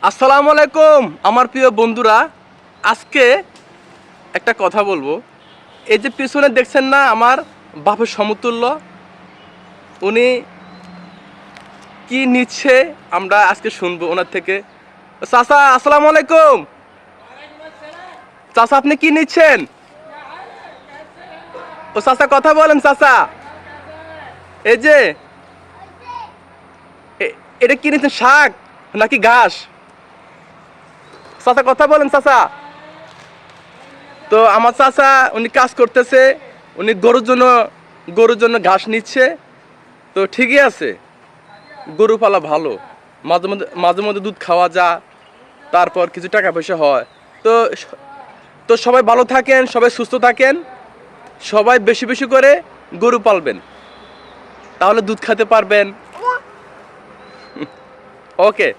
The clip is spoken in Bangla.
আসসালামু আলাইকুম আমার প্রিয় বন্ধুরা। আজকে একটা কথা বলবো। এই যে পিছনে দেখছেন না, আমার বাপের সমতুল্য, উনি কি নিচ্ছে আমরা আজকে শুনবো ওনার থেকে। চাচা আসসালামু আলাইকুম। চাচা আপনি কি নিচ্ছেন? ও চাচা কথা বলেন চাচা। এই যে এটা কি নিচ্ছেন, শাক নাকি ঘাস? চাচা কথা বলেন চাচা। তো আমার চাচা উনি কাজ করতেছে, উনি গরুর জন্য ঘাস নিচ্ছে। তো ঠিকই আছে, গরু পালা ভালো, মাঝে মধ্যে দুধ খাওয়া যায়, তারপর কিছু টাকা পয়সা হয়। তো তো সবাই ভালো থাকেন, সবাই সুস্থ থাকেন, সবাই বেশি বেশি করে গরু পালবেন, তাহলে দুধ খেতে পারবেন। ওকে।